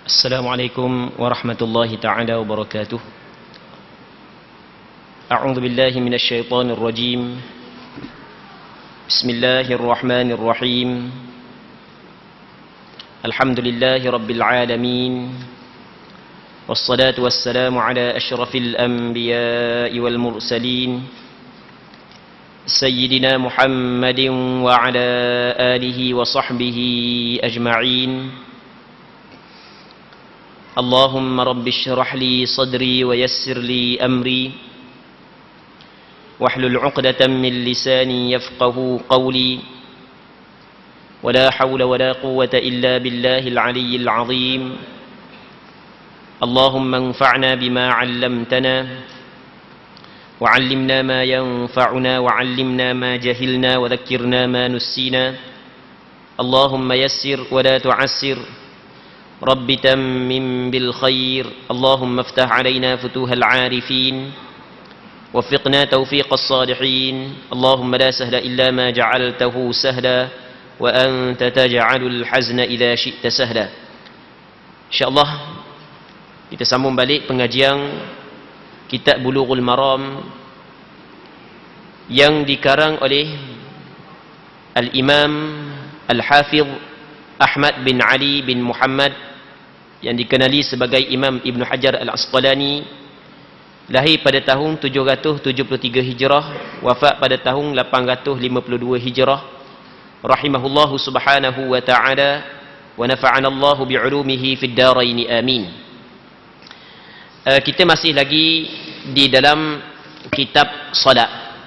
Assalamualaikum warahmatullahi ta'ala wabarakatuh. A'udzu billahi minasy syaithanir rajim. Bismillahirrahmanirrahim. Alhamdulillahi rabbil alamin. Wassalatu wassalamu ala asyrafil anbiya'i wal mursalin. Sayyidina Muhammadin wa ala alihi wa sahbihi ajma'in. Allahumma rabbi syrah li sadri wa yassir li amri wahlul 'uqdatam min lisani yafqahu qawli wa la hawla wa la quwwata illa billahil 'aliyyil 'azim. Allahumma anfa'na bima 'allamtana wa 'allimna ma yanfa'una wa 'allimna ma jahilna wa dhakkirna ma nussina. Allahumma yassir wa la tu'assir. رب تمم بالخير اللهم افتح علينا فتوح العارفين وفقنا توفيق الصالحين اللهم لا سهل إلا ما جعلته سهلا وأنت تجعل الحزن إذا شئت سهلا. InsyaAllah kita sambung balik pengajian Kitab Bulughul Maram yang dikarang oleh Al-Imam Al-Hafidh Ahmad bin Ali bin Muhammad yang dikenali sebagai Imam Ibn Hajar Al-Asqalani, lahir pada tahun 773 Hijrah, wafat pada tahun 852 Hijrah, rahimahullahu subhanahu wa ta'ala wa nafa'ana Allahu bi'ulumihi fid daraini amin. Kita masih lagi di dalam kitab salat,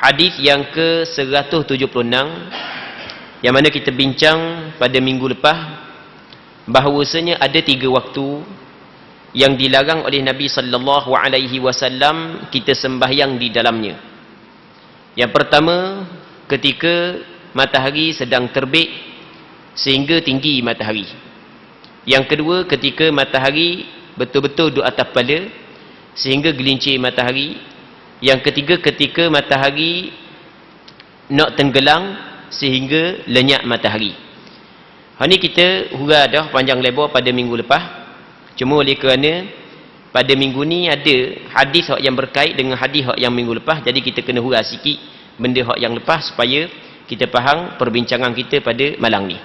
hadis yang ke-176, yang mana kita bincang pada minggu lepas bahawasanya ada 3 waktu yang dilarang oleh Nabi sallallahu alaihi wasallam kita sembahyang di dalamnya. Yang pertama, ketika matahari sedang terbit sehingga tinggi matahari. Yang kedua, ketika matahari betul-betul di atas kepala sehingga gelincir matahari. Yang ketiga, ketika matahari nak tenggelam sehingga lenyap matahari. Hari ni kita huraikan dah panjang lebar pada minggu lepas. Cuma oleh kerana pada minggu ni ada hadis yang berkait dengan hadis yang minggu lepas, jadi kita kena huraikan sikit benda yang lepas supaya kita faham perbincangan kita pada malam ni.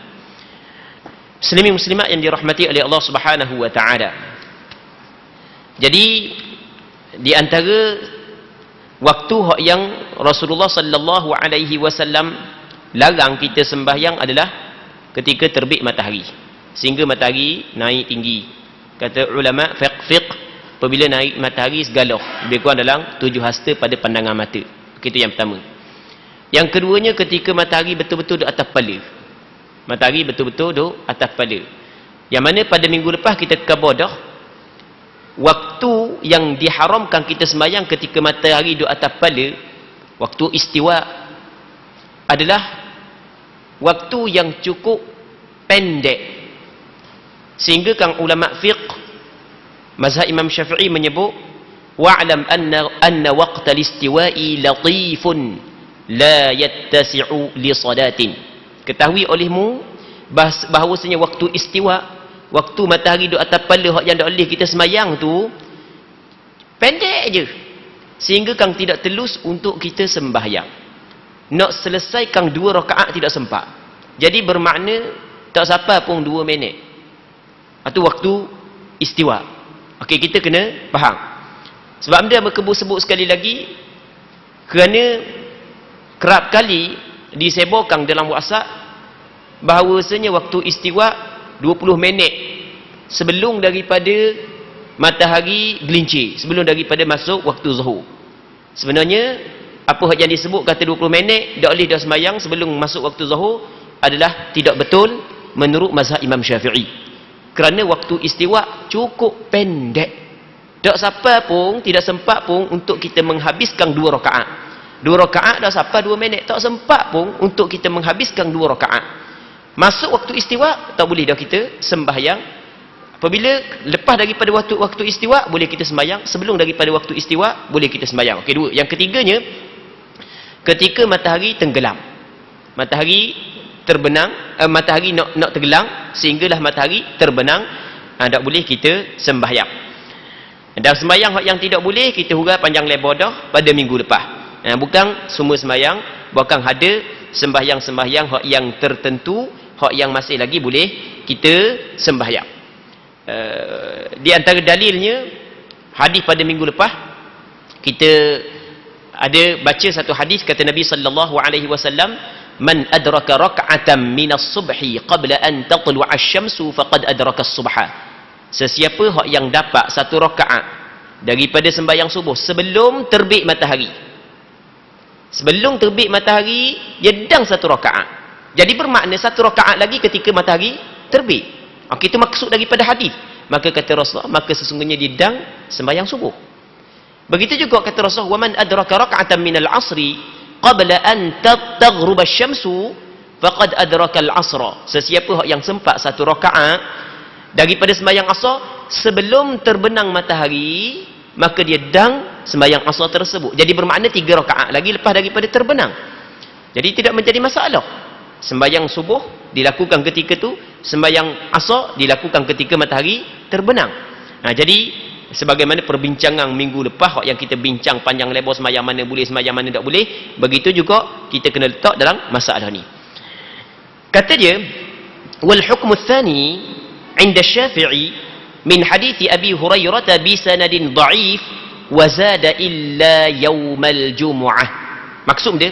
Muslimin muslimat yang dirahmati oleh Allah Subhanahu wa taala. Jadi di antara waktu yang Rasulullah sallallahu alaihi wasallam larang kita sembahyang adalah ketika terbit matahari sehingga matahari naik tinggi. Kata ulama fiqh, apabila naik matahari segala lebih kurang dalam 7 hasta pada pandangan mata. Itu yang pertama. Yang keduanya, ketika matahari betul-betul di atas kepala. Matahari betul-betul di atas kepala, yang mana pada minggu lepas kita khabar dah waktu yang diharamkan kita sembahyang ketika matahari di atas kepala, waktu istiwa, adalah waktu yang cukup pendek, sehingga kan ulama fiqh mazhab Imam Syafi'i menyebut wa'lam anna waqtal istiwa'i latifun la yattasi'u li salatin. Ketahui olehmu bahawasanya waktu istiwa, waktu matahari di atas kepala yang tak boleh kita semayang tu pendek je, sehingga kan tidak telus untuk kita sembahyang. Nak selesaikan 2 rakaat tidak sempat. Jadi bermakna tak sampai pun 2 minit. Itu waktu istiwa. Okey, kita kena faham. Sebab dia sebut sekali lagi, kerana kerap kali disebarkan dalam WhatsApp bahawasanya waktu istiwa 20 minit sebelum daripada matahari gelincir, sebelum daripada masuk waktu zuhur. Sebenarnya apa yang disebut kata 20 minit tak boleh dah sembahyang sebelum masuk waktu zuhur adalah tidak betul menurut mazhab Imam Syafi'i. Kerana waktu istiwa cukup pendek. Tak sampai pun, tidak sempat pun untuk kita menghabiskan 2 rakaat. 2 rakaat dah sampai 2 minit. Tak sempat pun untuk kita menghabiskan 2 rakaat. Masuk waktu istiwa, tak boleh dah kita sembahyang. Apabila lepas daripada waktu istiwa, boleh kita sembahyang. Sebelum daripada waktu istiwa, boleh kita sembahyang. Okey, 2. Yang ketiganya, ketika matahari tenggelam, matahari terbenam matahari nak tergelam sehinggalah matahari terbenam, tak boleh kita sembahyang. Dan sembahyang yang tidak boleh kita huraikan panjang lebar dah pada minggu lepas. Bukan semua sembahyang, bukan ada sembahyang yang tertentu yang masih lagi boleh kita sembahyang. Di antara dalilnya hadis pada minggu lepas kita ada baca satu hadis, kata Nabi sallallahu alaihi wasallam, man adraka rak'atan minas subhi qabla an tatlu'a asy-syamsu faqad adraka as-subha. Sesiapa yang dapat satu rakaat daripada sembahyang subuh sebelum terbit matahari, sebelum terbit matahari dia dang satu rakaat, jadi bermakna satu rakaat lagi ketika matahari terbit. Itu maksud daripada hadis. Maka kata Rasulullah, maka sesungguhnya dia dang sembahyang subuh. Begitu juga kata Rasulullah, waman adraka rak'atan minal asri qabla an taghruba asy-syamsu faqad adraka al-asra. Sesiapa yang sempat satu rakaat daripada sembahyang asar sebelum terbenam matahari, maka dia dang sembahyang asar tersebut. Jadi bermakna 3 rakaat lagi lepas daripada terbenam. Jadi tidak menjadi masalah. Sembahyang subuh dilakukan ketika tu, sembahyang asar dilakukan ketika matahari terbenam. Jadi sebagaimana perbincangan minggu lepas yang kita bincang panjang lebar sembahyang mana boleh, sembahyang mana tak boleh, begitu juga kita kena letak dalam masalah ni. Kata dia, wal hukmu tsani 'inda Syafi'i min hadits Abi Hurairah bi sanadin dha'if wa zada illa yaumal jumu'ah. Maksud dia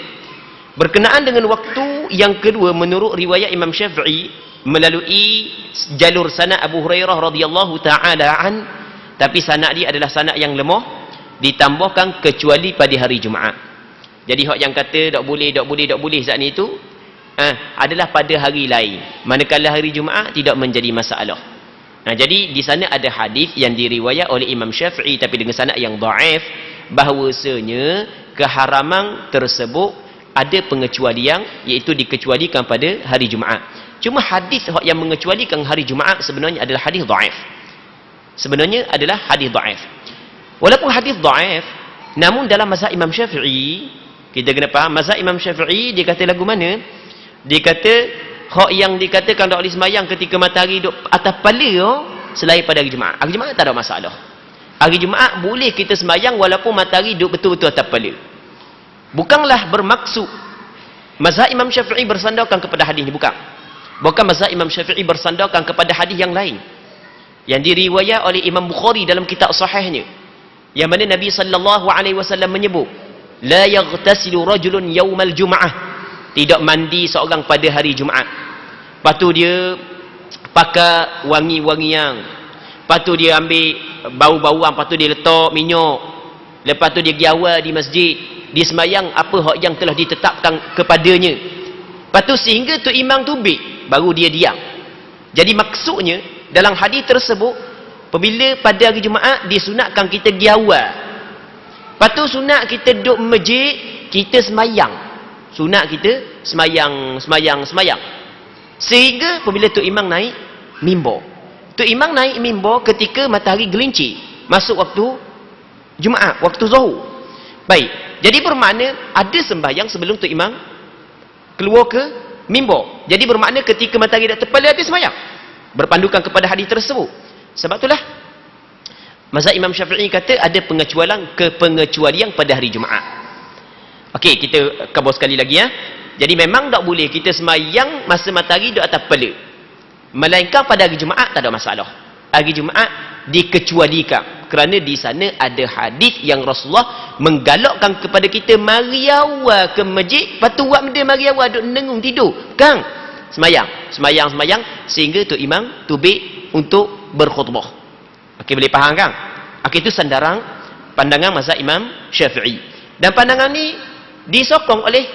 berkenaan dengan waktu yang kedua menurut riwayat Imam Syafi'i melalui jalur sanad Abu Hurairah radhiyallahu taala an, tapi sanad dia adalah sanad yang lemah, ditambahkan kecuali pada hari Jumaat. Jadi hak yang kata tak boleh saat ni itu adalah pada hari lain, manakala hari Jumaat tidak menjadi masalah. Jadi di sana ada hadis yang diriwayat oleh Imam Syafi'i tapi dengan sanad yang dhaif, bahawasanya keharaman tersebut ada pengecualian, iaitu dikecualikan pada hari Jumaat. Cuma hadis yang mengecualikan hari Jumaat sebenarnya adalah hadis dhaif. Sebenarnya adalah hadis dhaif. Walaupun hadis dhaif, namun dalam mazhab Imam Syafi'i, kita kena faham mazhab Imam Syafi'i, dia kata lagu mana? Dia kata hak yang dikatakan tak boleh sembahyang ketika matahari duduk atas kepala selain pada hari Jumaat. Hari Jumaat tak ada masalah. Hari Jumaat boleh kita sembahyang walaupun matahari duduk betul-betul atas kepala. Bukanlah bermaksud mazhab Imam Syafi'i bersandarkan kepada hadis ni, bukan. Bukan mazhab Imam Syafi'i bersandarkan kepada hadis yang lain yang diriwayat oleh Imam Bukhari dalam kitab sahihnya, yang mana Nabi sallallahu alaihi wasallam menyebut, la yaghtasilu rajulun yaumal jum'ah, tidak mandi seorang pada hari Jumaat. Lepas tu dia pakai wangi-wangian, lepas tu dia ambil bau-bauan, lepas tu dia letak minyak, lepas tu dia pergi awal di masjid, dia sembahyang apa hak yang telah ditetapkan kepadanya. Lepas tu sehingga tu imam tu baru dia diam. Jadi maksudnya dalam hadis tersebut, apabila pada hari Jumaat disunatkan kita pergi awal, lepas tu sunat kita duduk masjid, kita sembahyang. Sunat kita sembahyang. Sehingga apabila tu imam naik mimbar, tu imam naik mimbar ketika matahari gelincir masuk waktu Jumaat, waktu Zuhur. Baik, jadi bermakna ada sembahyang sebelum tu imam keluar ke mimbar. Jadi bermakna ketika matahari dah terpala ada sembahyang, berpandukan kepada hadis tersebut. Sebab itulah mazhab Imam Syafi'i kata ada pengecualian pada hari Jumaat. Okey, kita kabur sekali lagi ya. Jadi memang tak boleh kita sembahyang masa matahari duduk atas kepala, melainkan pada hari Jumaat tak ada masalah. Hari Jumaat dikecualikan kerana di sana ada hadis yang Rasulullah menggalakkan kepada kita mari awal ke masjid, lepas tu buat benda mari awal duduk nengung tidur, kang sembahyang sehingga tu imam tubik untuk berkhutbah. Okey, boleh faham kan? Okey, itu sandaran pandangan mazhab Imam Syafi'i. Dan pandangan ni disokong oleh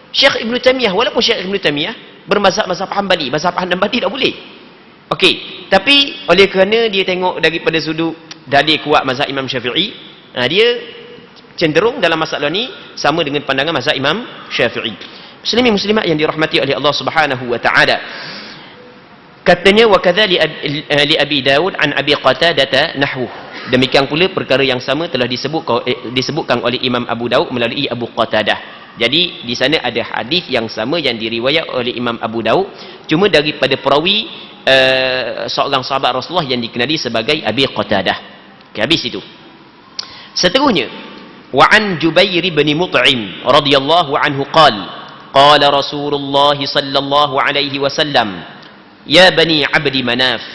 Syekh Ibn Taymiyah, walaupun Syekh Ibn Taymiyah bermazhab Hanbali. Mazhab Hanbali tak boleh. Okey, tapi oleh kerana dia tengok daripada sudut dalil kuat mazhab Imam Syafi'i, dia cenderung dalam masalah ni sama dengan pandangan mazhab Imam Syafi'i. Muslimin muslimat yang dirahmati oleh Allah Subhanahu wa taala. Katanya wa kadza li Abi Daud an Abi Qatadah nahwu. Demikian pula perkara yang sama telah disebutkan oleh Imam Abu Daud melalui Abu Qatadah. Jadi di sana ada hadis yang sama yang diriwayat oleh Imam Abu Daud, cuma daripada perawi seorang sahabat Rasulullah yang dikenali sebagai Abi Qatadah. Okay, habis itu. Seterusnya, wa an Jubair bin Mut'im radhiyallahu anhu qala Rasulullah sallallahu alaihi wasallam, ya bani Abdi Manaf,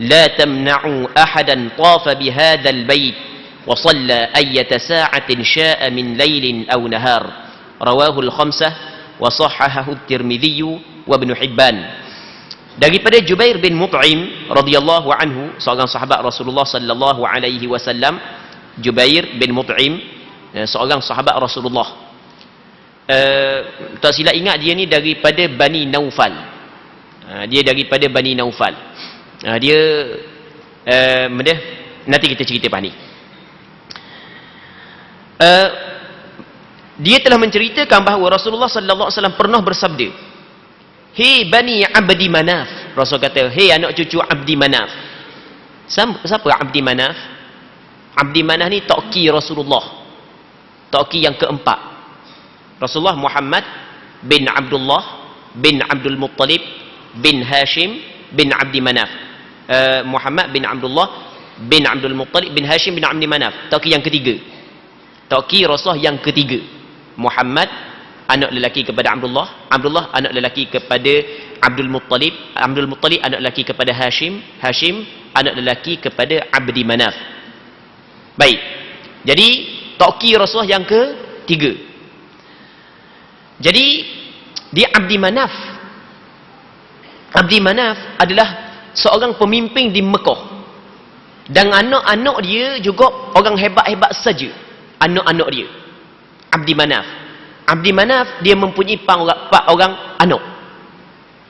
la tamna'u ahadan tafa bihadha al-bait wa shalla ayyata sa'atin sha'a min laylin aw nahar. Rawahu al-khamsah wa sahhahahu at-Tirmidzi wa Ibn Hibban. Daripada Jubair bin Mut'im radhiyallahu anhu, seorang sahabat Rasulullah sallallahu alaihi wasallam. Jubair bin Mut'im, seorang sahabat Rasulullah. Tak silap ingat, dia ni daripada Bani Naufal. Dia daripada Bani Naufal. Dia nanti kita cerita ni. Dia telah menceritakan bahawa Rasulullah sallallahu alaihi wasallam pernah bersabda, "Hei Bani Abdi Manaf." Rasul kata, "Hei anak cucu Abdi Manaf." Siapa Abdi Manaf? Abdi Manaf ni toki Rasulullah. Toki yang keempat. Rasulullah Muhammad bin Abdullah bin Abdul Muttalib bin Hashim bin Abdi Manaf. Muhammad bin Abdullah bin Abdul Muttalib bin Hashim bin Abdi Manaf. Toki yang ketiga. Toki Rasulullah yang ketiga. Muhammad anak lelaki kepada Abdullah, Abdullah anak lelaki kepada Abdul Muttalib, Abdul Muttalib anak lelaki kepada Hashim, Hashim anak lelaki kepada Abdi Manaf. Baik. Jadi toki Rasulullah yang ketiga. Jadi dia Abdi Manaf. Abdi Manaf adalah seorang pemimpin di Mekah. Dan anak-anak dia juga orang hebat-hebat saja. Anak-anak dia. Abdi Manaf. Abdi Manaf dia mempunyai 4 orang anak.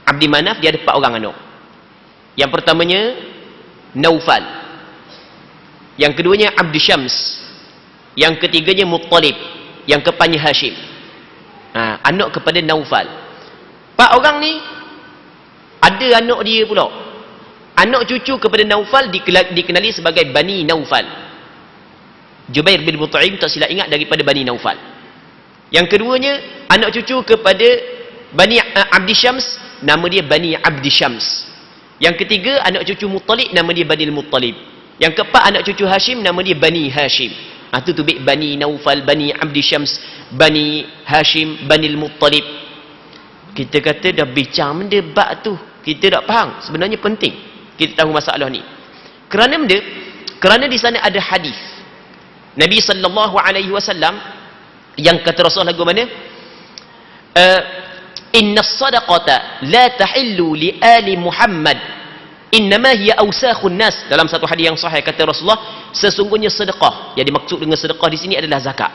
Abdi Manaf dia ada 4 orang anak. Yang pertamanya Naufal. Yang keduanya Abdi Syams. Yang ketiganya Muttalib. Yang keempatnya Hashim. Anak kepada Naufal. 4 orang ni ada anak dia pula. Anak cucu kepada Naufal dikenali sebagai Bani Naufal. Jubair bin Mut'im tak silap ingat daripada Bani Naufal. Yang keduanya anak cucu kepada Bani Abdi Syams, nama dia Bani Abdi Syams. Yang ketiga anak cucu Muttalib, nama dia Bani Muttalib. Yang keempat anak cucu Hashim, nama dia Bani Hashim. Itu tu Bani Naufal, Bani Abdi Syams, Bani Hashim, Bani Muttalib. Kita kata dah bincang benda bab tu, kita tak faham. Sebenarnya penting kita tahu masalah ni. Kerana di sana ada hadis Nabi sallallahu alaihi wasallam yang kata Rasul lagu mana? Inna sadaqata la tahillu li ali Muhammad, innama hiya awsakhun nas. Dalam satu hadis yang sahih kata Rasulullah, sesungguhnya sedekah, yang dimaksud dengan sedekah di sini adalah zakat.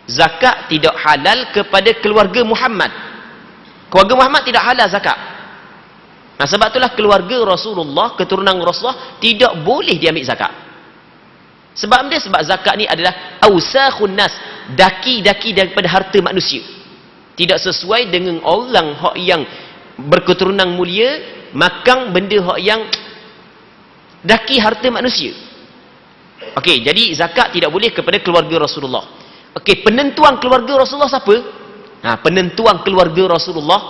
Zakat tidak halal kepada keluarga Muhammad. Keluarga Muhammad tidak halal zakat. Sebab itulah keluarga Rasulullah, keturunan Rasulullah tidak boleh diambil zakat. Sebab dia, sebab zakat ni adalah awsakhun nas, daki-daki daripada harta manusia. Tidak sesuai dengan orang hak yang berketurunan mulia makan benda hak yang daki harta manusia. Okey, jadi zakat tidak boleh kepada keluarga Rasulullah. Okey, penentuan keluarga Rasulullah siapa? Penentuan keluarga Rasulullah,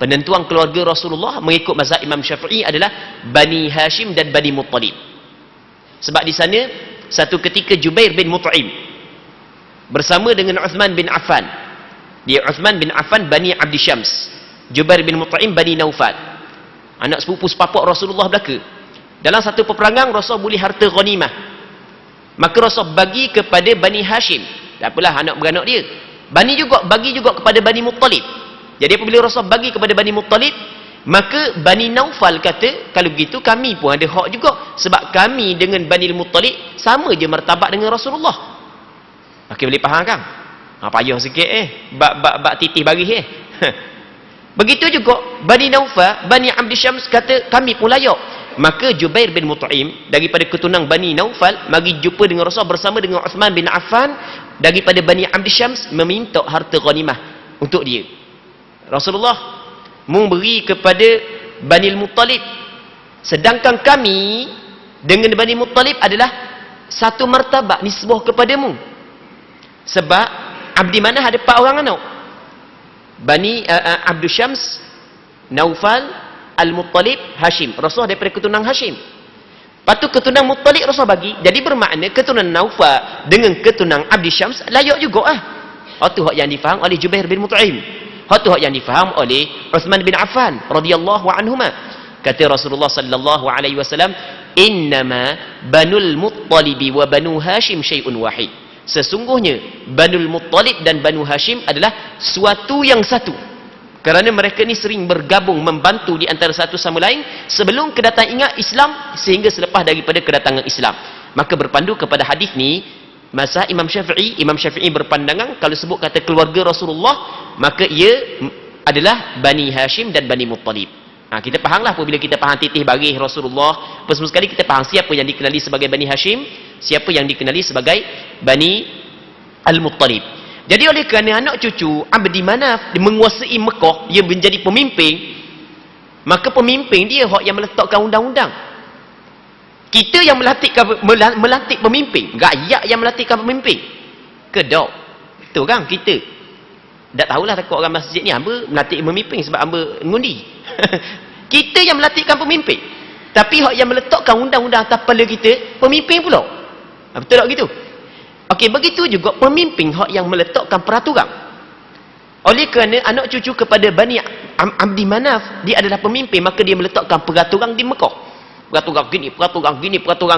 penentuan keluarga Rasulullah mengikut mazhab Imam Syafi'i adalah Bani Hashim dan Bani Muttalib. Sebab di sana satu ketika Jubair bin Mut'im bersama dengan Uthman bin Affan. Dia Uthman bin Affan Bani Abdi Syams, Jubair bin Mut'im Bani Naufal. Anak sepupu sepapak Rasulullah belaka. Dalam satu peperangan Rasul boleh harta ghanimah. Maka Rasul bagi kepada Bani Hashim. Tak apalah anak beranak dia. Bagi juga kepada Bani Muttalib. Jadi apabila Rasul bagi kepada Bani Muttalib, maka Bani Naufal kata, kalau begitu kami pun ada hak juga, sebab kami dengan Bani Muttalib sama je martabat dengan Rasulullah. Okey, boleh faham kan? Payah sikit bab titih baris Begitu juga Bani Naufal, Bani Abdi Syams kata kami pun layak. Maka Jubair bin Mut'im daripada keturunan Bani Naufal mari jumpa dengan Rasul bersama dengan Uthman bin Affan daripada Bani Abdi Syams, meminta harta ghanimah untuk dia. Rasulullah memberi kepada Bani Muttalib, sedangkan kami dengan Bani Muttalib adalah satu martabat nisbah kepadamu. Sebab Abdi Manaf ada 4 orang anak. Bani Abdul Syams, Naufal, Al-Muttalib, Hashim. Rasulullah daripada keturunan Hashim. Lepas tu keturunan Muttalib Rasulullah bagi. Jadi bermakna keturunan Naufal dengan keturunan Abdi Syams layak juga ah. Itu hak yang difaham oleh Jubair bin Mut'im. Itu hak yang difaham oleh Uthman bin Affan radhiyallahu anhuma. Kata Rasulullah sallallahu alaihi wasallam, "Innama Banul Muttalib wa Banu Hashim syai'un wahid." Sesungguhnya Banul Muttalib dan Banu Hashim adalah suatu yang satu. Kerana mereka ni sering bergabung membantu di antara satu sama lain sebelum kedatangan Islam sehingga selepas daripada kedatangan Islam. Maka berpandu kepada hadis ni, mazhab Imam Syafi'i berpandangan kalau sebut kata keluarga Rasulullah, maka ia adalah Bani Hashim dan Bani Muttalib. Kita fahamlah apabila kita faham titih barih Rasulullah, semua sekali kita faham siapa yang dikenali sebagai Bani Hashim, siapa yang dikenali sebagai Bani Al-Muttalib. Jadi oleh kerana anak cucu Abdi Manaf menguasai Mekah, dia menjadi pemimpin, maka pemimpin dia hak yang meletakkan undang-undang. Kita yang melantik pemimpin, rakyat yang melantikkan pemimpin. Kedok. Itu kan kita. Tak tahulah takut orang masjid ni hamba melantik pemimpin sebab hamba ngundi. Kita yang melantikkan pemimpin. Tapi hak yang meletakkan undang-undang atas kepala kita, pemimpin pula. Betul tak gitu? Okey, begitu juga pemimpin hak yang meletakkan peraturan. Oleh kerana anak cucu kepada Bani Abdi Manaf, dia adalah pemimpin, maka dia meletakkan peraturan di Mekah. Peraturan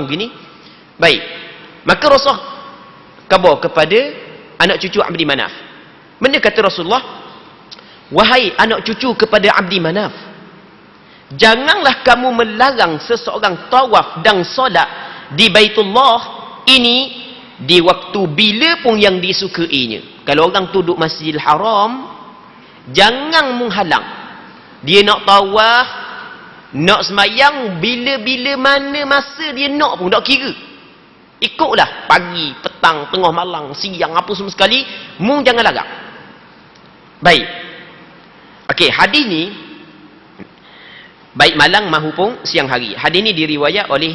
gini. Baik. Maka Rasulullah khabar kepada anak cucu Abdi Manaf. Benda kata Rasulullah, "Wahai anak cucu kepada Abdi Manaf, janganlah kamu melarang seseorang tawaf dan solat di Baitullah ini di waktu bila pun yang disukainya." Kalau orang tu duduk Masjidil Haram, jangan menghalang. Dia nak tawaf, nak semayang, bila-bila mana masa dia nak pun, tak kira. Ikutlah, pagi, petang, tengah malam, siang, apa semua sekali, jangan larang. Baik. Okey, hadis ni, baik malam mahupun siang hari. Hadis ni diriwayat oleh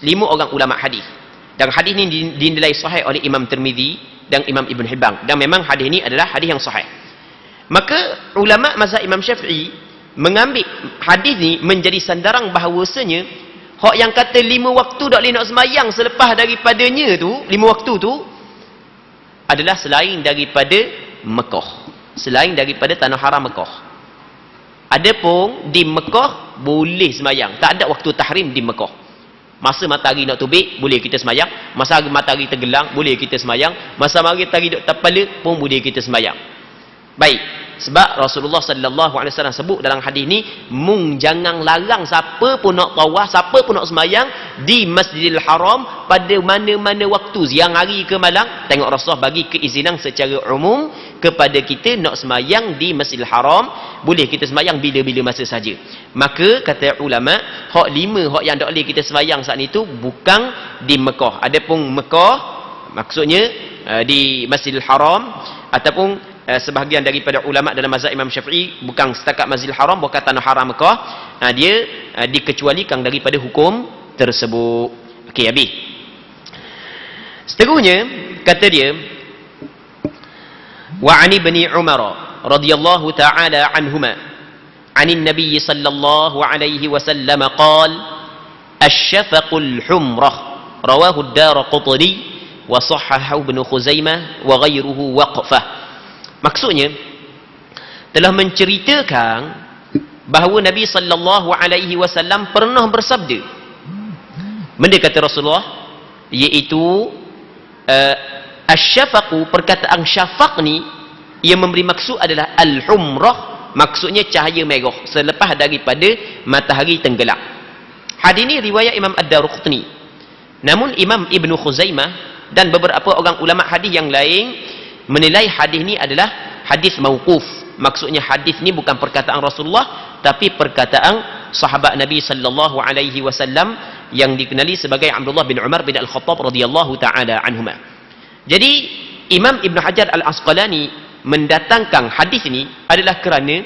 5 orang ulama hadis. Dan hadis ni dinilai sahih oleh Imam Tirmizi dan Imam Ibn Hibban. Dan memang hadis ni adalah hadis yang sahih. Maka ulama mazhab Imam Syafi'i mengambil hadis ni menjadi sandaran bahawasanya hak yang kata 5 waktu tak boleh nak semayang selepas daripadanya tu, 5 waktu tu adalah selain daripada Mekah, selain daripada tanah haram Mekah. Adapun di Mekah boleh semayang, tak ada waktu tahrim di Mekah. Masa matahari nak terbit, boleh kita semayang. Masa matahari tergelam, boleh kita semayang. Masa matahari duk terpala pun boleh kita semayang. Baik. Sebab Rasulullah sallallahu alaihi wasallam sebut dalam hadis ni, jangan larang siapa pun nak tawaf, siapa pun nak semayang di Masjidil Haram pada mana-mana waktu, siang hari ke malam. Tengok Rasulullah bagi keizinan secara umum kepada kita nak semayang di Masjidil Haram, boleh kita semayang bila-bila masa saja. Maka kata ulama, hak 5 hak yang tak boleh kita semayang saat itu bukan di Mekah. Adapun Mekah maksudnya di Masjidil Haram, ataupun sebahagian daripada ulama dalam mazhab Imam Syafi'i bukan setakat Masjidil Haram, bukan tanah haram Mekah, dia dikecualikan daripada hukum tersebut. Okey, habis. Seterusnya kata dia, wa ani bani Umar radhiyallahu ta'ala anhuma anin nabiy sallallahu alaihi wasallam qala asy-syafaqul humrah rawahu ad-Darqutni wa sahhahahu Ibnu Khuzaimah wa ghairuhu waqfah. Maksudnya telah menceritakan bahawa Nabi sallallahu alaihi wasallam pernah bersabda. Benda kata Rasulullah iaitu asy-syafaqu, perkataan syafaq ni ia memberi maksud adalah al-humrah, maksudnya cahaya merah selepas daripada matahari tenggelam. Hadis ini riwayat Imam Ad-Darqutni. Namun Imam Ibnu Khuzaimah dan beberapa orang ulama hadis yang lain menilai hadis ni adalah hadis mauquf. Maksudnya hadis ni bukan perkataan Rasulullah tapi perkataan sahabat Nabi sallallahu alaihi wasallam yang dikenali sebagai Abdullah bin Umar bin Al-Khattab radhiyallahu taala anhuma. Jadi Imam Ibn Hajar Al-Asqalani mendatangkan hadis ni adalah kerana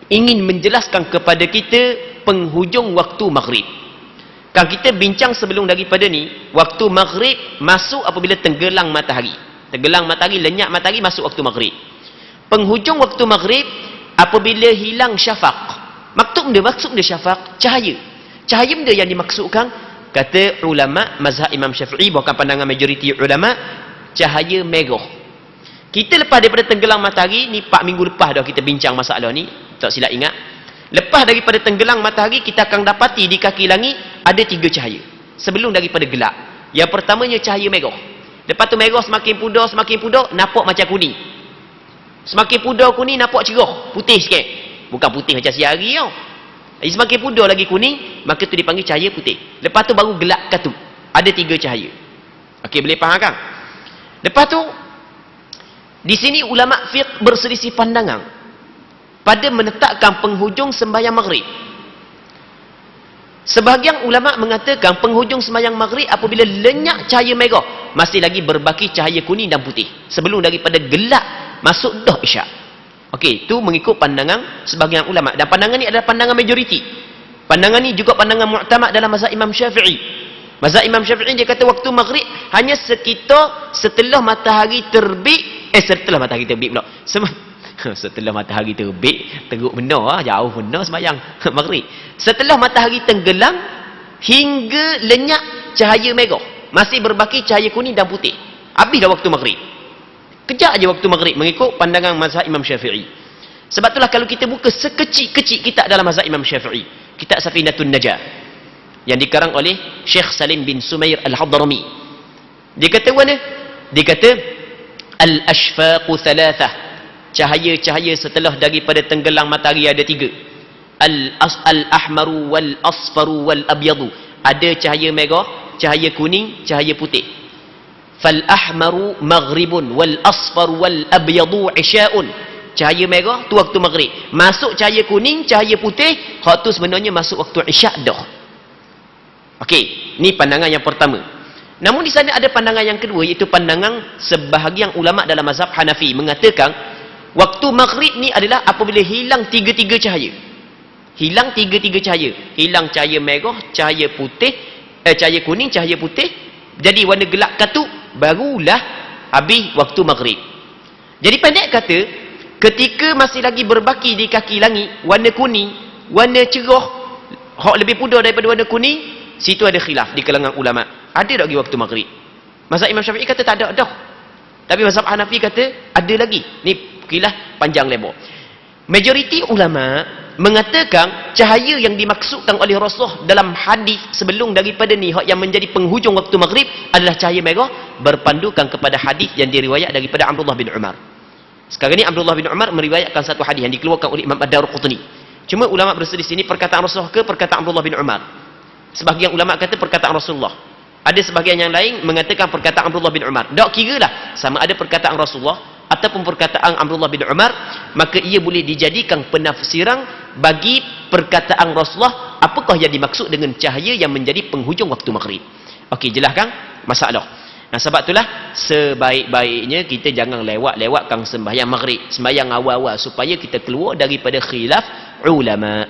ingin menjelaskan kepada kita penghujung waktu maghrib. Kan kita bincang sebelum daripada ni, waktu maghrib masuk apabila tenggelam matahari. Tenggelam matahari, lenyap matahari, masuk waktu maghrib. Penghujung waktu maghrib apabila hilang syafaq. Maksud dia syafaq, cahaya benda yang dimaksudkan, kata ulama mazhab Imam Syafi'i, bukan pandangan majoriti ulama, cahaya merah. Kita lepas daripada tenggelam matahari ni, 4 minggu lepas dah kita bincang masalah ni, tak silap ingat. Lepas daripada tenggelam matahari, kita akan dapati di kaki langit ada 3 cahaya sebelum daripada gelap. Yang pertamanya cahaya merah. Lepas tu merah semakin pudar, nampak macam kuning. Semakin pudar kuning, nampak cerah, putih sikit. Bukan putih macam siari tau. Semakin pudar lagi kuning, maka tu dipanggil cahaya putih. Lepas tu baru gelap katu. Ada 3 cahaya. Okey, boleh faham kan? Lepas tu, di sini ulama fiqh berselisih pandangan pada menetapkan penghujung sembahyang maghrib. Sebahagian ulama mengatakan penghujung sembahyang maghrib apabila lenyap cahaya merah, masih lagi berbaki cahaya kuning dan putih sebelum daripada gelap masuk dah isyak. Okey, itu mengikut pandangan sebahagian ulama, dan pandangan ni adalah pandangan majoriti. Pandangan ni juga pandangan mu'tamad dalam mazhab Imam Syafi'i. Mazhab Imam Syafi'i dia kata waktu maghrib hanya sekitar setelah matahari terbit, setelah matahari terbit pula. Setelah matahari terbit, teruk benar, jauh benar sembahyang maghrib. Setelah matahari tenggelam hingga lenyap cahaya merah, masih berbaki cahaya kuning dan putih. Habis dah waktu maghrib. Kejap aja waktu maghrib mengikut pandangan mazhab Imam Syafi'i. Sebab itulah kalau kita buka sekecil-kecil kitab dalam mazhab Imam Syafi'i, kitab Safinatun Najah yang dikarang oleh Syekh Salim bin Sumair Al-Hadrami. Dia kata mana? Dia kata al-ashfaqu thalathah. Cahaya-cahaya setelah daripada tenggelam matahari ada 3. Al-ahmaru wal-asfaru wal-abyadu. Ada cahaya merah, cahaya kuning, cahaya putih. Fal-ahmaru maghribun wal-asfaru wal-abyadu isya'un. Cahaya merah tu waktu maghrib. Masuk cahaya kuning, cahaya putih, hak tu sebenarnya masuk waktu isyak dah. Okey, ni pandangan yang pertama. Namun di sana ada pandangan yang kedua, iaitu pandangan sebahagian ulama dalam mazhab Hanafi mengatakan waktu maghrib ni adalah apabila hilang 3 cahaya. Hilang 3 cahaya. Hilang cahaya merah, cahaya putih, cahaya kuning, cahaya putih. Jadi warna gelap katu, barulah habis waktu maghrib. Jadi pendek kata, ketika masih lagi berbaki di kaki langit warna kuning, warna cerah, hak lebih pudar daripada warna kuning, situ ada khilaf di kalangan ulama. Ada tak lagi waktu maghrib? Mazhab Imam Syafi'i kata tak ada dah. Tapi mazhab Hanafi kata ada lagi. Ni khilaf panjang lebar. Majoriti ulama mengatakan cahaya yang dimaksudkan oleh Rasulullah dalam hadis sebelum daripada ni yang menjadi penghujung waktu maghrib adalah cahaya merah, berpandukan kepada hadis yang diriwayat daripada Abdullah bin Umar. Sekarang ni Abdullah bin Umar meriwayatkan satu hadis yang dikeluarkan oleh Imam Ad-Darqutni. Cuma ulama berselisih, ini perkataan Rasulullah ke perkataan Abdullah bin Umar? Sebahagian ulama kata perkataan Rasulullah. Ada sebahagian yang lain mengatakan perkataan Abdullah bin Umar. Tak kira lah sama ada perkataan Rasulullah ataupun perkataan Abdullah bin Umar, maka ia boleh dijadikan penafsiran bagi perkataan Rasulullah apakah yang dimaksud dengan cahaya yang menjadi penghujung waktu maghrib. Okey, jelas kan masalah? Nah, sebab itulah sebaik-baiknya kita jangan lewat-lewatkan sembahyang maghrib, sembahyang awal-awal, supaya kita keluar daripada khilaf ulama.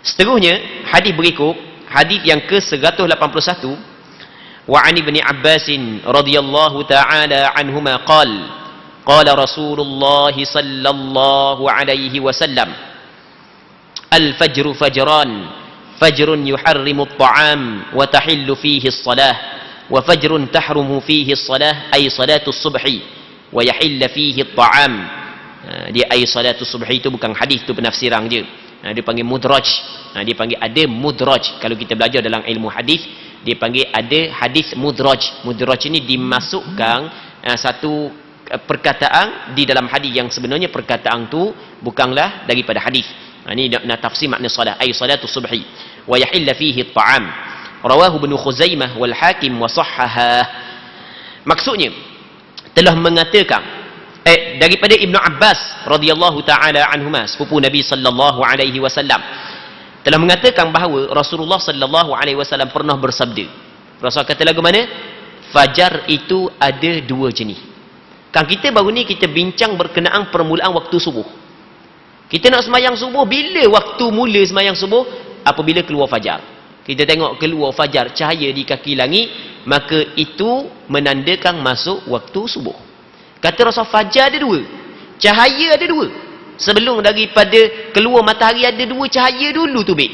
Seterusnya, hadis berikut, hadis yang ke-181, وعن ابن عباس رضي الله تعالى عنهما قال قال رسول الله صلى الله عليه وسلم الفجر فجران فجر يحرم الطعام وتحل فيه الصلاة وفجر تحرم فيه الصلاة أي صلاة الصبح ويحل فيه الطعام. Dia ay salatul subhi itu bukan hadis, itu penafsiran je. Dia panggil mudraj. Dia panggil ada mudraj. Kalau kita belajar dalam ilmu hadis, dia panggil ada hadis mudraj. Mudraj ini dimasukkan satu perkataan di dalam hadis yang sebenarnya perkataan tu bukanlah daripada hadis. Ini nak tafsir makna salat, ay salatul subhi wa yahilla fihi at-ta'am. Rawahu Ibnu Khuzaimah wal Hakim wa sahhaha. Maksudnya telah mengatakan daripada Ibnu Abbas radhiyallahu taala anhuma, sepupu Nabi sallallahu alaihi wasallam, telah mengatakan bahawa Rasulullah sallallahu alaihi wasallam pernah bersabda. Rasul kata lagu mana? Fajar itu ada 2 jenis. Kan kita baru ni kita bincang berkenaan permulaan waktu subuh. Kita nak sembahyang subuh, bila waktu mula sembahyang subuh? Apabila keluar fajar. Kita tengok keluar fajar, cahaya di kaki langit, maka itu menandakan masuk waktu subuh. Kata Rasul, fajar ada 2, cahaya ada 2. Sebelum daripada keluar matahari ada 2 cahaya dulu tu, baik.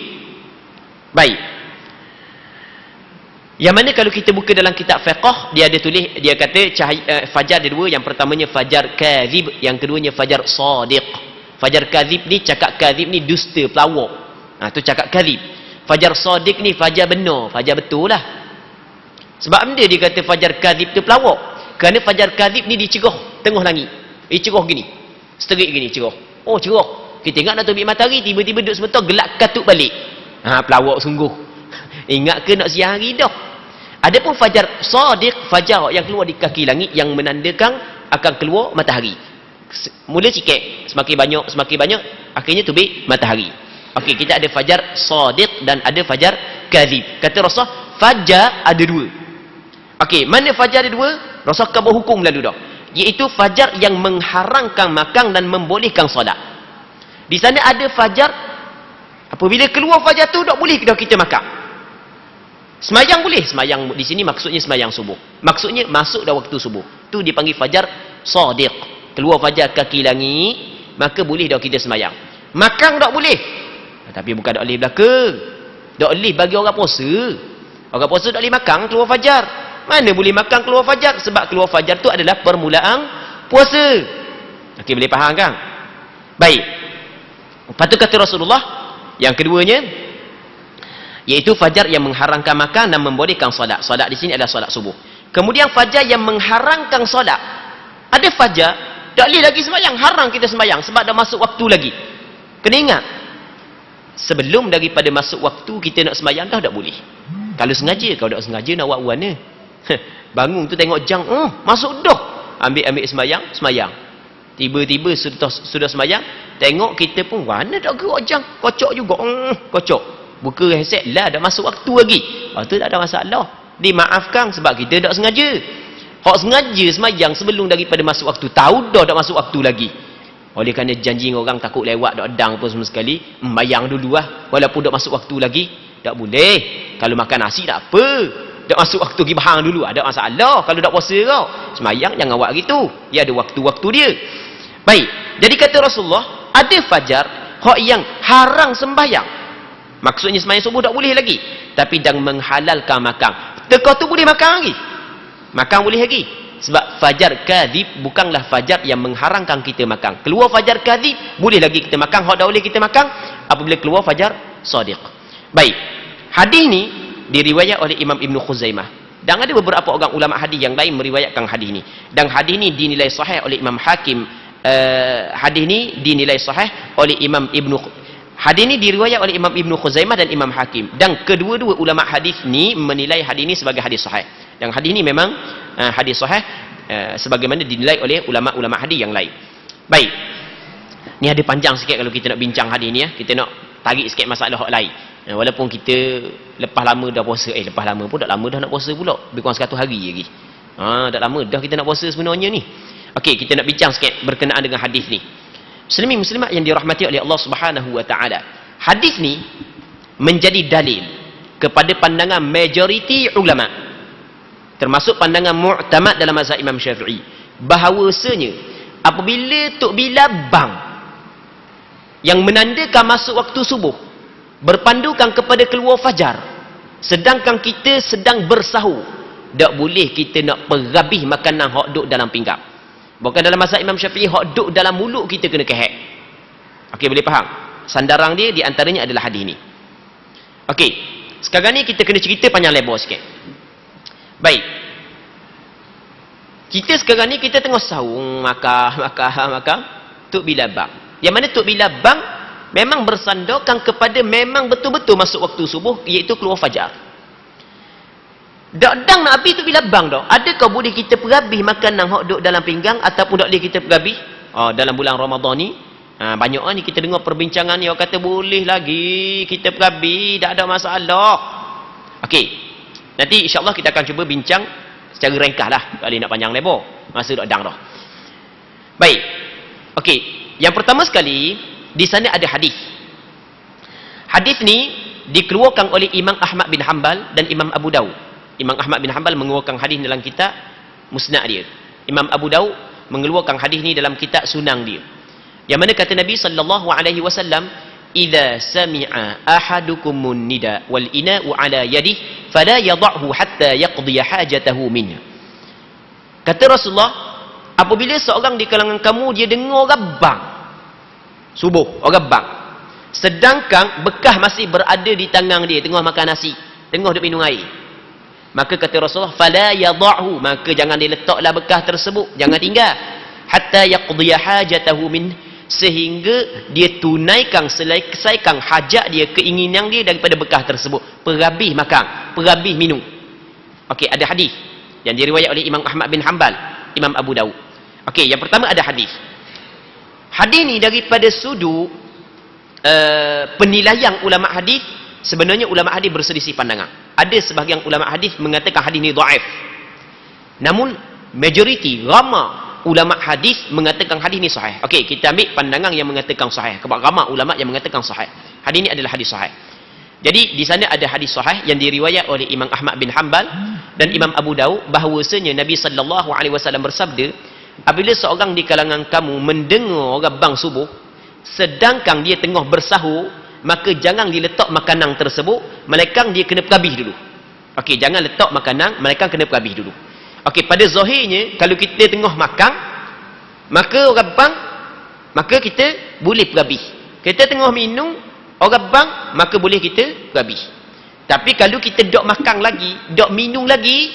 Yang mana kalau kita buka dalam kitab fiqh, dia ada tulis, dia kata cahaya, fajar ada 2. Yang pertamanya fajar kadzib, yang keduanya fajar shadiq. Fajar kadzib ni, cakap kadzib ni dusta, pelawak. Tu cakap kadzib. Fajar shadiq ni fajar benar, fajar betul lah. Sebab benda dia kata fajar kadzib tu pelawak? Kerana fajar kadzib ni dicerah tengah langit. Cerah gini. Seterik gini cerah. Oh, cerah. Kita ingat nak terbit matahari, tiba-tiba duduk sebentar gelap katuk balik. Pelawak sungguh. Ingat ke nak siang hari dah. Adapun fajar shadiq, fajar yang keluar di kaki langit yang menandakan akan keluar matahari. Mula sikit, semakin banyak, akhirnya terbit matahari. Okey, kita ada fajar shadiq dan ada fajar kadzib. Kata Rasulullah, fajar ada 2. Okey, mana fajar ada 2? Rasulullah akan berhukum lalu dah. Iaitu fajar yang mengharamkan makan dan membolehkan solat. Di sana ada fajar, apabila keluar fajar tu tak boleh dah kita makan. Semayang boleh. Semayang di sini maksudnya semayang subuh. Maksudnya masuk dah waktu subuh. Tu dipanggil fajar shadiq. Keluar fajar kaki langit, maka boleh dah kita semayang. Makan tak boleh. Tapi bukan tak boleh belaka. Tak boleh bagi orang puasa. Orang puasa tak boleh makan keluar fajar. Mana boleh makan keluar fajar? Sebab keluar fajar tu adalah permulaan puasa. Okey, boleh faham kan? Baik. Lepas tu kata Rasulullah, yang keduanya, iaitu fajar yang mengharamkan makan dan membolehkan solat. Solat di sini adalah solat subuh. Kemudian fajar yang mengharamkan solat. Ada fajar, tak boleh lagi sembahyang. Haram kita sembahyang sebab dah masuk waktu lagi. Kena ingat, sebelum daripada masuk waktu kita nak sembahyang dah tak boleh. Kalau sengaja, kalau tak sengaja nak buat mana? Bangun tu tengok jam, masuk dah. Ambil sembahyang. Tiba-tiba sudah sembahyang, tengok kita pun mana tak gerak jam. Kocok juga, kocok. Buka handset lah, dah masuk waktu lagi. Tu tak ada masalah. Dimaafkan sebab kita tak sengaja. Hak sengaja sembahyang sebelum daripada masuk waktu, tahu dah tak masuk waktu lagi. Oleh kerana janji orang takut lewat, tak adang pun sama sekali, bayang dulu lah. Walaupun tak masuk waktu lagi, tak boleh. Kalau makan nasi tak apa. Tak masuk waktu pergi bahang dulu, ada masalah. Kalau tak puasa kau, sembahyang jangan buat gitu. Dia ada waktu-waktu dia. Baik. Jadi kata Rasulullah, ada fajar hak yang haram sembahyang. Maksudnya sembahyang subuh tak boleh lagi. Tapi dan menghalalkan makan. Teka tu boleh makan lagi. Makan boleh lagi. Sebab fajar kadzib bukanlah fajar yang mengharamkan kita makan. Keluar fajar kadzib, boleh lagi kita makan. Hak dah boleh kita makan apabila keluar fajar shadiq. Baik. Hadis ni diriwayat oleh Imam Ibn Khuzaimah. Dan ada beberapa orang ulama hadis yang lain meriwayatkan hadis ni. Dan hadis ni dinilai sahih oleh Imam Hakim. Hadis ni dinilai sahih oleh Imam Ibn. Hadis ni diriwayat oleh Imam Ibn Khuzaimah dan Imam Hakim. Dan kedua-dua ulama hadis ni menilai hadis ni sebagai hadis sahih. Dan hadis ni memang hadis sahih sebagaimana dinilai oleh ulama-ulama hadis yang lain. Baik. Ni ada panjang sikit kalau kita nak bincang hadis ni ya. Kita nak tarik sikit masalah hak lain. Walaupun kita lepas lama dah puasa, lepas lama pun tak lama dah nak puasa pula. Lebih kurang 100 hari lagi. Tak lama dah kita nak puasa sebenarnya ni. Okey, kita nak bincang sikit berkenaan dengan hadis ni. Muslimin muslimat yang dirahmati oleh Allah Subhanahu wa taala. Hadis ni menjadi dalil kepada pandangan majoriti ulama, termasuk pandangan mu'tamad dalam mazhab Imam Syafi'i, bahawasanya apabila tok bilabang yang menandakan masuk waktu subuh berpandukan kepada keluar fajar, sedangkan kita sedang bersahur, tak boleh kita nak perhabis makanan hak duk dalam pinggang. Bukan dalam mazhab Imam Syafi'i, hak duk dalam mulut kita kena kehek. Okey, boleh faham? Sandaran dia di antaranya adalah hadis ni. Okey, sekarang ni kita kena cerita panjang lebar sikit. Baik. Kita sekarang ni kita tengah sahur, makan. Tok bilabang. Yang mana tok bilabang memang bersandarkan kepada memang betul-betul masuk waktu subuh, iaitu keluar fajar. Dak-dang nak habis tu bila bang dah. Adakah boleh kita perhabis makanan hak duk dalam pinggang ataupun tak boleh kita perhabis? Dalam bulan Ramadan ni, banyak ni kita dengar perbincangan ni, orang kata boleh lagi kita perhabis, tak ada masalah. Okey. Nanti insya-Allah kita akan cuba bincang secara ringkas lah, kali nak panjang lebar. Masa dak-dang dah. Baik. Okey. Yang pertama sekali, di sana ada hadis. Hadis ni dikeluarkan oleh Imam Ahmad bin Hanbal dan Imam Abu Daud. Imam Ahmad bin Hanbal mengeluarkan hadis dalam kitab Musnad dia. Imam Abu Daud mengeluarkan hadis ni dalam kitab Sunan dia. Yang mana kata Nabi sallallahu alaihi wasallam, "Idza sami'a ahadukumun nida wal ina'u ala yadihi fala yadh'hu hatta yaqdi hajatahu minhu." Kata Rasulullah, apabila seorang di kalangan kamu dia dengar orang bang subuh, orang bang, sedangkan bekah masih berada di tangan dia, tengah makan nasi, tengah duk minum air, maka kata Rasulullah, "Fala yadh'hu," maka jangan diletaklah bekah tersebut, jangan tinggal, hatta yaqdi hajatahu min, sehingga dia tunaikan, selesaikan hajat dia, keinginan dia daripada bekah tersebut. Perhabis makan, perhabis minum. Okey, ada hadis yang diriwayat oleh Imam Ahmad bin Hanbal, Imam Abu Daud. Okey, yang pertama ada hadis. Hadis ni daripada sudut penilaian ulama hadis, sebenarnya ulama hadis berselisih pandangan. Ada sebahagian ulama hadis mengatakan hadis ni dhaif. Namun majoriti ramai ulama hadis mengatakan hadis ni sahih. Okey, kita ambil pandangan yang mengatakan sahih. Sebab ramai ulama yang mengatakan sahih. Hadis ni adalah hadis sahih. Jadi di sana ada hadis sahih yang diriwayat oleh Imam Ahmad bin Hanbal dan Imam Abu Daud, bahawasanya Nabi sallallahu alaihi wasallam bersabda, apabila seorang di kalangan kamu mendengar orang bang subuh sedangkan dia tengah bersahur, maka jangan diletak makanan tersebut, melainkan dia kena perhabis dulu. Okey, jangan letak makanan, melainkan kena perhabis dulu. Okey, pada zahirnya kalau kita tengah makan, maka orang bang, maka kita boleh perhabis. Kita tengah minum, orang bang, maka boleh kita perhabis. Tapi kalau kita dok makan lagi, dok minum lagi,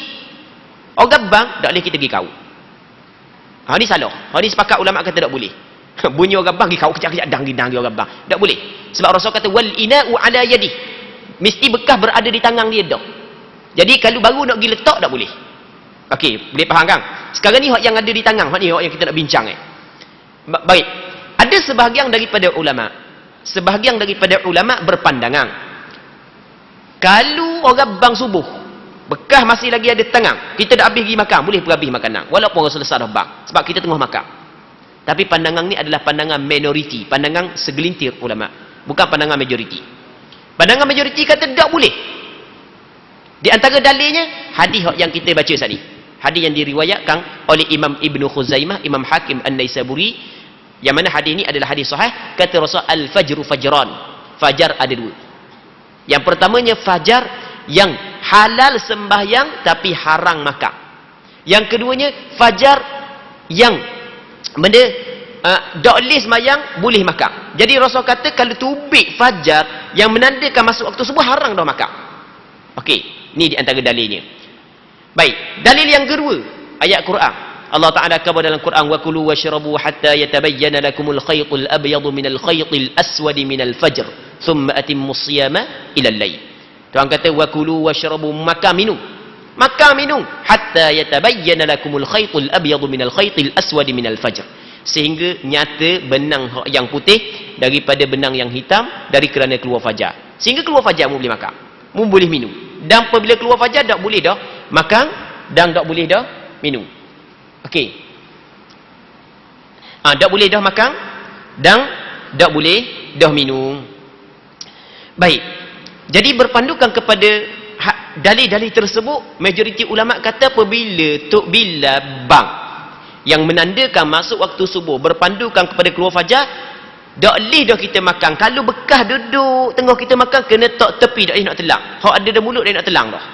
orang bang, tak boleh kita pergi kau. Ini salah. Ini sepakat ulama kata tak boleh. Bunyi orang bang, pergi kau kejap-kejap, dang orang bang. Tak boleh. Sebab Rasul kata, wal ina'u ala yadih. Mesti bekas berada di tangan dia dah. Jadi kalau baru nak pergi letak, tak boleh. Okey, boleh faham kan? Sekarang ni yang ada di tangan, ni yang kita nak bincang. Baik. Ada sebahagian daripada ulama berpandangan, kalau orang bang subuh bekas masih lagi ada tangan, kita dah habis pergi makan, boleh perhabis makanan walaupun orang selesai dah bang, sebab kita tengah makan. Tapi pandangan ni adalah pandangan minoriti, pandangan segelintir ulama, bukan pandangan majoriti. Pandangan majoriti kata tak boleh. Di antara dalilnya hadis yang kita baca saat ni, hadis yang diriwayatkan oleh Imam Ibnu Khuzaimah, Imam Hakim An-Naisaburi, yang mana hadis ini adalah hadis sahih. Kata Rasul, al-fajru fajran, fajar ada dua. Yang pertamanya fajar yang halal sembahyang tapi haram makan. Yang keduanya fajar yang benda tak boleh sembahyang, boleh makan. Jadi Rasul kata kalau tubik fajar yang menandakan masuk waktu subuh, haram dah makan. Okey, ni di antara dalilnya. Baik, dalil yang kedua, ayat Quran. Allah Ta'ala kata dalam Quran, wa kulu washrabu hatta yatabayyana lakumul khaytul abyadu minal khaytil aswadi minal fajr thumma atimmus siyama ila al-lail. Tuhan kata wa kulu washrabu, makan minum hatta yatabayyana lakumul khaytul abyadu minal khaytil aswadi minal fajr, sehingga nyata benang yang putih daripada benang yang hitam dari kerana keluar fajar. Sehingga keluar fajar mu boleh makan, mu boleh minum. Dan apabila keluar fajar tak boleh dah makan dan tak boleh dah minum. Okey. Tak boleh dah makan dan tak boleh dah minum. Baik. Jadi berpandukan kepada dalil-dalil tersebut, majoriti ulama kata bila bang yang menandakan masuk waktu subuh berpandukan kepada keluar fajar, tak boleh dah kita makan. Kalau bekas duduk tengah kita makan, kena tak tepi, tak boleh nak telang. Hak ada dalam mulut dia nak telang dah.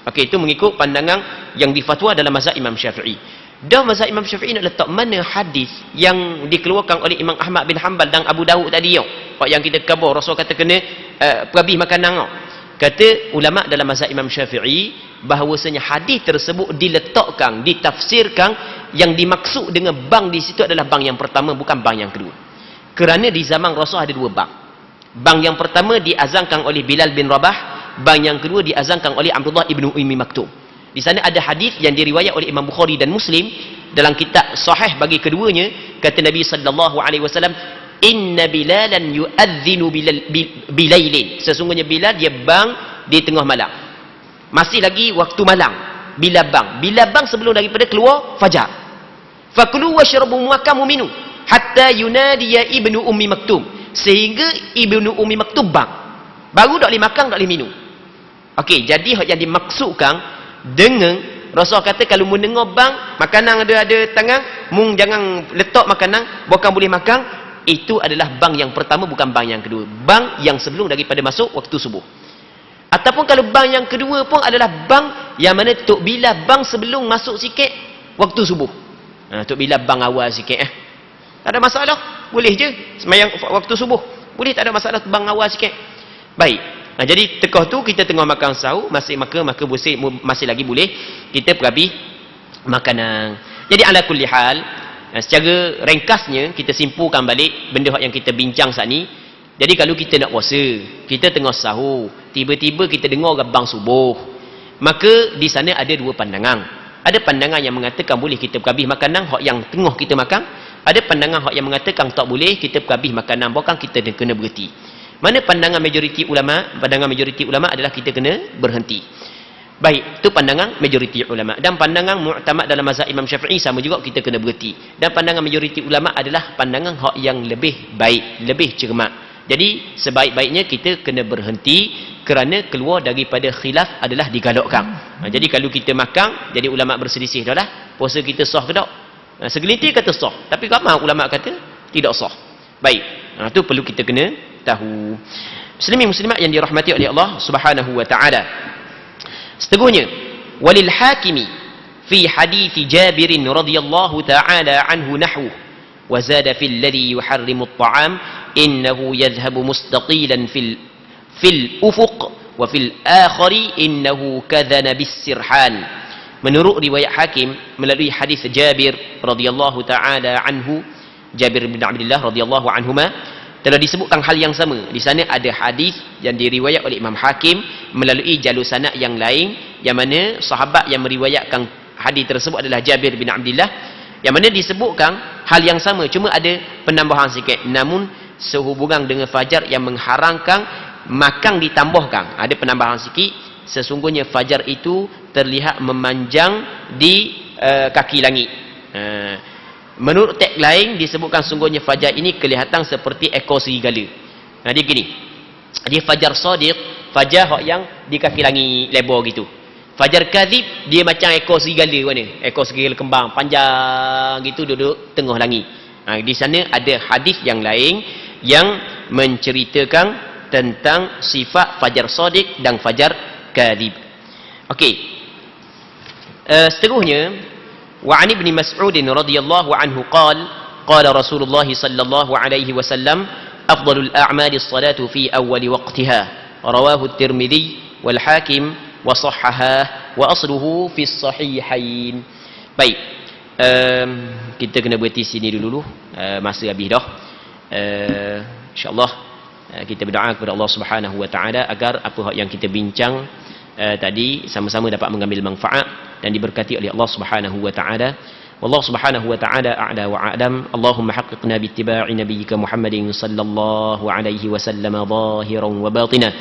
Okey, itu mengikut pandangan yang difatwa dalam mazhab Imam Syafi'i. Dah mazhab Imam Syafi'i nak letak mana hadis yang dikeluarkan oleh Imam Ahmad bin Hanbal dan Abu Daud tadi yang kita khabar Rasul kata kena perhabis makanan. Kata ulama dalam mazhab Imam Syafi'i bahawasanya hadis tersebut diletakkan, ditafsirkan, yang dimaksud dengan bang di situ adalah bang yang pertama, bukan bang yang kedua. Kerana di zaman Rasul ada dua bang. Bang yang pertama diazankan oleh Bilal bin Rabah, bang yang kedua diazankan oleh Abdullah ibnu Ummi Maktum. Di sana ada hadis yang diriwayat oleh Imam Bukhari dan Muslim dalam kitab sahih bagi keduanya. Kata Nabi sallallahu alaihi wasallam, inna bilalan yu'adzinu bilailin, sesungguhnya Bilal dia bang di tengah malam, masih lagi waktu malam. Bila bang sebelum daripada keluar fajar. Fakulu washrabu, makan minum hatta yunadiya ibnu Ummi Maktum, sehingga ibnu Ummi Maktum bang, baru tak boleh makan, tak boleh minum. Okey, jadi yang dimaksudkan dengan Rasul kata kalau mendengar bang, makanan ada tangan, mung jangan letak makanan, bukan boleh makan, itu adalah bang yang pertama, bukan bang yang kedua. Bang yang sebelum daripada masuk waktu subuh. Ataupun kalau bang yang kedua pun adalah bang yang mana tok bila bang sebelum masuk sikit waktu subuh. Tok bila bang awal sikit tak ada masalah, boleh je sembahyang waktu subuh. Boleh, tak ada masalah bang awal sikit. Baik. Jadi tekah tu kita tengah makan sahur, maka masih lagi boleh kita perhabis makanan. Jadi ala kulli hal, secara ringkasnya kita simpulkan balik benda yang kita bincang saat ni. Jadi kalau kita nak puasa, kita tengah sahur, tiba-tiba kita dengar gabang subuh, maka di sana ada dua pandangan. Ada pandangan yang mengatakan boleh kita perhabis makanan hak yang tengah kita makan. Ada pandangan hak yang mengatakan tak boleh kita perhabis makanan, bahkan kita kena berhenti. Mana pandangan majoriti ulama? Pandangan majoriti ulama adalah kita kena berhenti. Baik, itu pandangan majoriti ulama. Dan pandangan mu'tamad dalam mazhab Imam Syafi'i sama juga, kita kena berhenti. Dan pandangan majoriti ulama adalah pandangan hak yang lebih baik, lebih cermat. Jadi sebaik-baiknya kita kena berhenti kerana keluar daripada khilaf adalah digalakkan. Jadi kalau kita makan, jadi ulama berselisih dah lah, puasa kita sah ke tak? Segelintir kata sah, tapi ramai ulama kata tidak sah. Baik, itu perlu kita kena tahu. Muslimin muslimat yang dirahmati oleh Allah Subhanahu wa taala. Seterusnya, walil hakimi fi hadits Jabir radhiyallahu taala anhu nahwu wa zada fil ladhi yuharrimu at-ta'am innahu yadhhabu mustaqilan fil ufuq wa fil akhari innahu kadhana bis sirhan. Menurut riwayat Hakim melalui hadis Jabir radhiyallahu taala anhu, Jabir bin Abdullah radhiyallahu anhuma, telah disebutkan hal yang sama. Di sana ada hadis yang diriwayat oleh Imam Hakim melalui jalur sanad yang lain, yang mana sahabat yang meriwayatkan hadis tersebut adalah Jabir bin Abdullah, yang mana disebutkan hal yang sama, cuma ada penambahan sikit. Namun sehubungan dengan fajar yang mengharamkan makan ditambahkan, ada penambahan sikit. Sesungguhnya fajar itu terlihat memanjang di kaki langit. Menurut teks lain disebutkan sungguhnya fajar ini kelihatan seperti ekor serigala. Dia gini, dia fajar sadiq, fajar yang di kaki langit lebar gitu. Fajar kadzib dia macam ekor serigala mana? Ekor serigala kembang panjang gitu duduk tengah langit. Di sana ada hadis yang lain yang menceritakan tentang sifat fajar sadiq dan fajar kadzib. Okey. Seterusnya, وعن ابن مسعود رضي الله عنه قال قال رسول الله صلى الله عليه وسلم أفضل الأعمال الصلاة في أول وقتها رواه الترمذي والحاكم وصححه وأصله في الصحيحين. Baik, kita kena berhenti sini dulu, masa habis dah. InsyaAllah kita berdoa kepada Allah Subhanahu wa taala agar apa yang kita bincang tadi sama-sama dapat mengambil manfaat dan diberkati oleh Allah Subhanahu wa taala. Wallahu Subhanahu wa taala a'la wa a'lam. Allahumma haqqiqna bi ittiba'i nabiyyika Muhammadin sallallahu alaihi wasallam zahiran wa batina.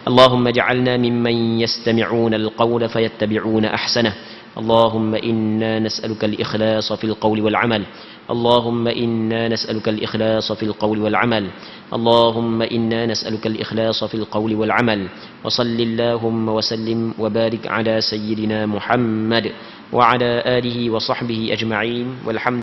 Allahumma ij'alna mimman yastami'una al-qawla fayattabi'una ahsanah. Allahumma inna nas'aluka al-ikhlasa fil qawli wal 'amal. اللهم إنا نسألك الإخلاص في القول والعمل. اللهم إنا نسألك الإخلاص في القول والعمل. وصل اللهم وسلم وبارك على سيدنا محمد وعلى آله وصحبه أجمعين والحمد